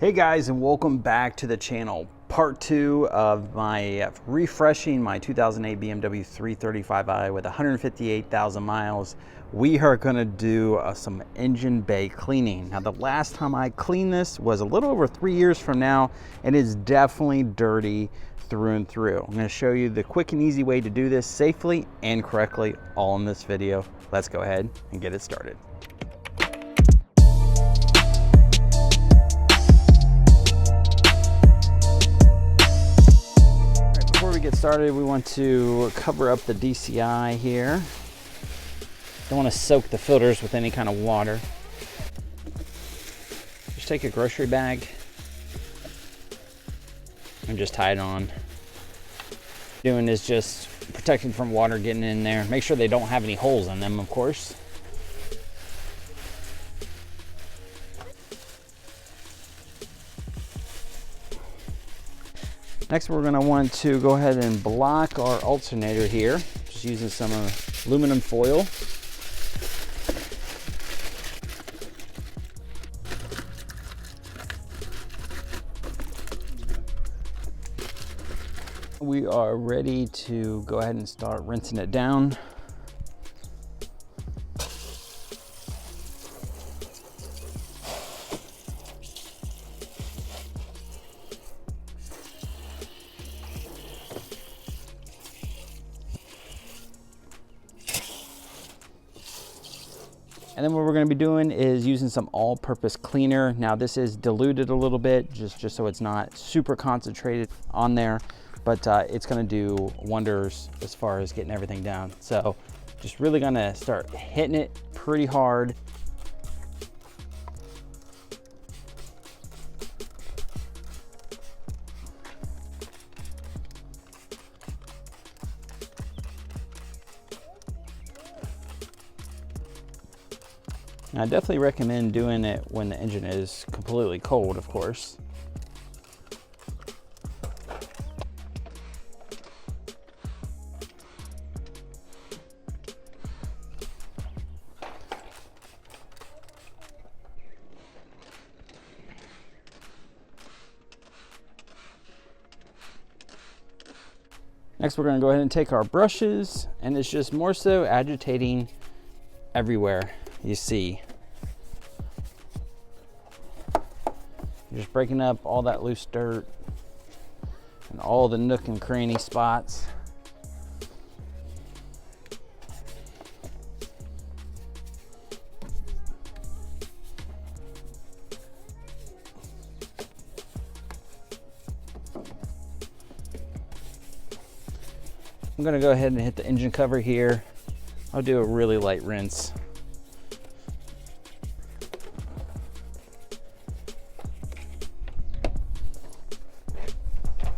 Hey guys, and welcome back to the channel. Part 2 of my refreshing my 2008 BMW 335i with 158,000 miles. We are going to do some engine bay cleaning. Now, the last time I cleaned this was a little over 3 years from now, and it's definitely dirty through and through. I'm going to show you the quick and easy way to do this safely and correctly, all in this video. Let's go ahead and get it started. Get started, we want to cover up the DCI here. Don't want to soak the filters with any kind of water. Just take a grocery bag and just tie it on. Doing is just protecting from water getting in there. Make sure they don't have any holes in them, of course. Next, we're going to want to go ahead and block our alternator here, just using some aluminum foil. We are ready to go ahead and start rinsing it down. And then what we're going to be doing is using some all-purpose cleaner. Now this is diluted a little bit, just so it's not super concentrated on there, but it's going to do wonders as far as getting everything down. So just really going to start hitting it pretty hard. I definitely recommend doing it when the engine is completely cold, of course. Next, we're going to go ahead and take our brushes, and it's just more so agitating everywhere you see. You're just breaking up all that loose dirt and all the nook and cranny spots. I'm going to go ahead and hit the engine cover here. I'll do a really light rinse.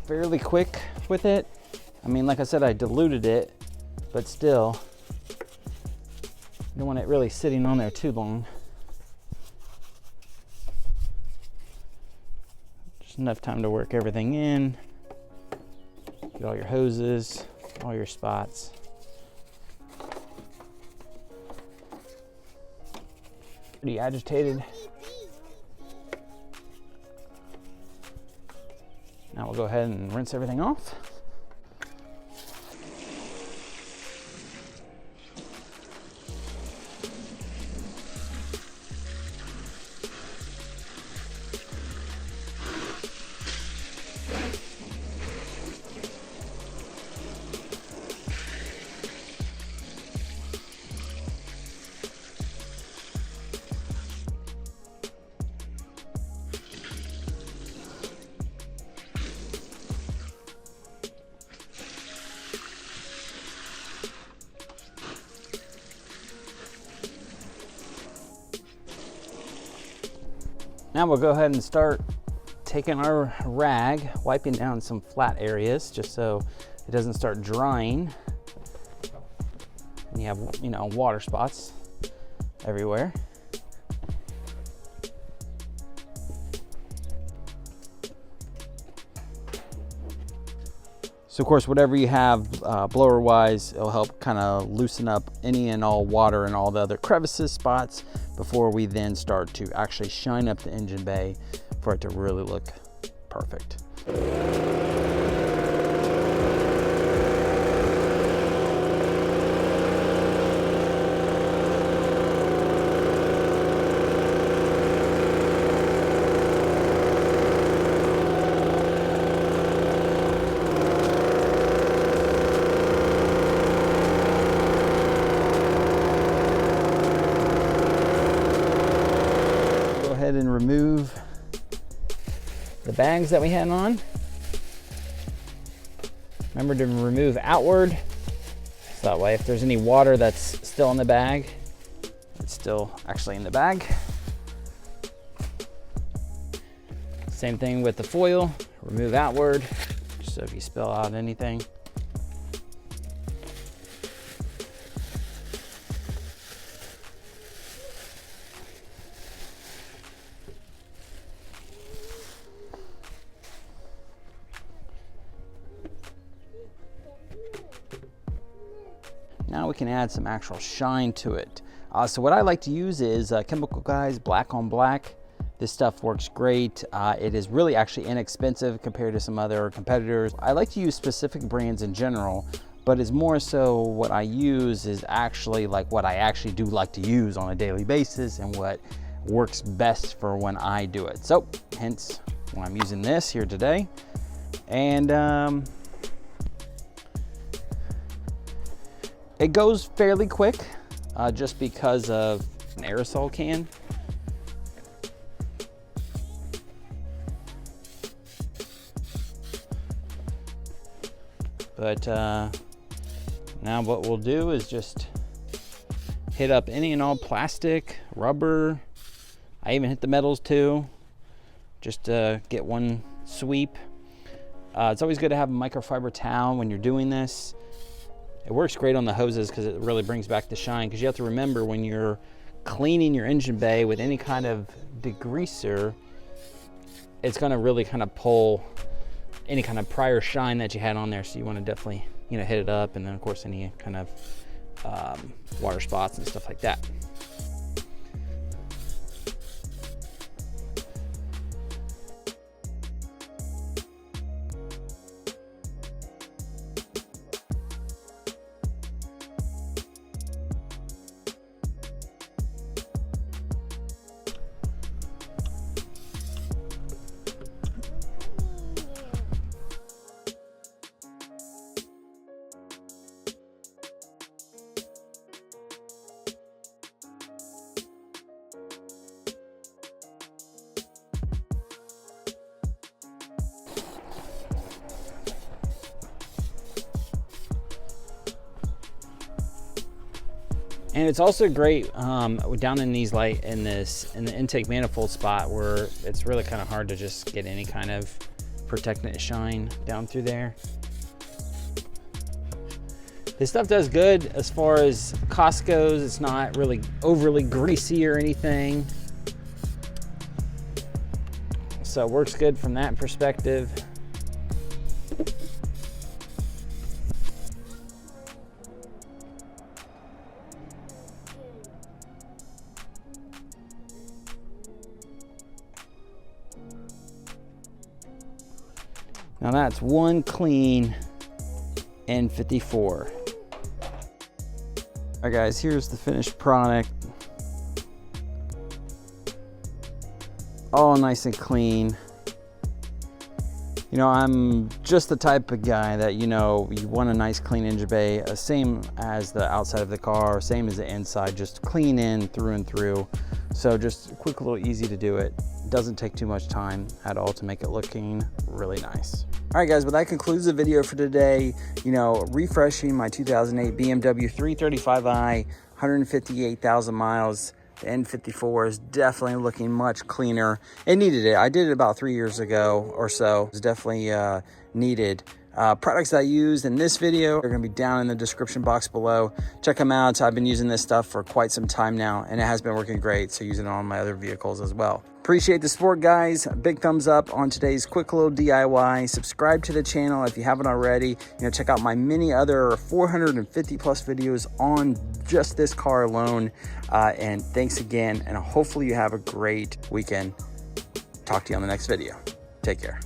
Fairly quick with it. I mean, like I said, I diluted it, but still, you don't want it really sitting on there too long. Just enough time to work everything in. Get all your hoses, all your spots. Pretty agitated. Now we'll go ahead and rinse everything off. Now we'll go ahead and start taking our rag, wiping down some flat areas just so it doesn't start drying. And you have, water spots everywhere. So of course, whatever you have blower wise, it'll help kind of loosen up any and all water and all the other crevices, spots, before we then start to actually shine up the engine bay for it to really look perfect. And remove the bags that we had on. Remember to remove outward, so that way if there's any water that's still in the bag, it's still actually in the bag. Same thing with the foil, remove outward, so if you spill out anything. Now we can add some actual shine to it. So what I like to use is Chemical Guys Black on Black. This stuff works great. It is really actually inexpensive compared to some other competitors. I like to use specific brands in general, but it's more so what I use is actually like what I actually do like to use on a daily basis and what works best for when I do it. So hence why I'm using this here today. And it goes fairly quick just because of an aerosol can. But now what we'll do is just hit up any and all plastic, rubber. I even hit the metals too, just to get one sweep. It's always good to have a microfiber towel when you're doing this. It works great on the hoses because it really brings back the shine, because you have to remember when you're cleaning your engine bay with any kind of degreaser, it's going to really kind of pull any kind of prior shine that you had on there. So you want to definitely, you know, hit it up, and then of course any kind of water spots and stuff like that. And it's also great down in these in the intake manifold spot where it's really kind of hard to just get any kind of protectant shine down through there. This stuff does good as far as cost goes. It's not really overly greasy or anything, so it works good from that perspective. Now that's one clean N54. All right guys, here's the finished product. All nice and clean. You know, I'm just the type of guy that, you know, you want a nice clean engine bay, same as the outside of the car, same as the inside, just clean in through and through. So just quick, little easy to do it. Doesn't take too much time at all to make it looking really nice. All right guys, well that concludes the video for today. You know, refreshing my 2008 BMW 335i, 158,000 miles. The N54 is definitely looking much cleaner. It needed it. I did it about 3 years ago or so. It's definitely needed. Products that I used in this video are going to be down in the description box below. Check them out. I've been using this stuff for quite some time now, and it has been working great. So using it on my other vehicles as well. Appreciate the support, guys. Big thumbs up on today's quick little DIY. Subscribe to the channel if you haven't already. You know, check out my many other 450 plus videos on just this car alone. And thanks again, and hopefully you have a great weekend. talk to you on the next video. Take care.